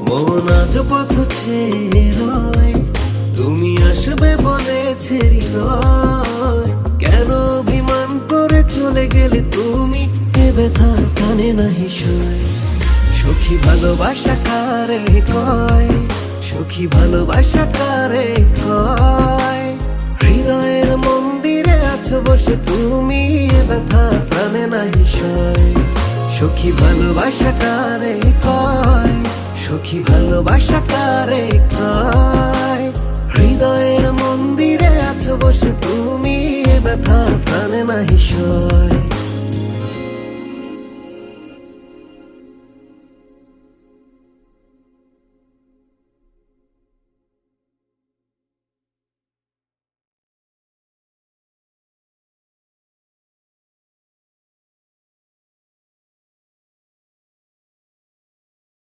মন আজ পথ চেয়ে রয়, তুমি আসবে বলেছে হৃদয়। কেন অভিমান করে চলে গেলে তুমি, এ ব্যথা কানে নাহি সয়। সখী ভালোবাসা কারে কয়, সখী ভালোবাসা কারে কয়। হৃদয়ের মন্দিরে আছো বসে তুমি, এ ব্যথা কানে নাহি সয়। সখী ভালোবাসা কারে কয়, সখী ভালোবাসা কারে কয়। হৃদয়ের মন্দিরে আছো বসে তুমি, এ ব্যথা প্রাণে নাহি সয়।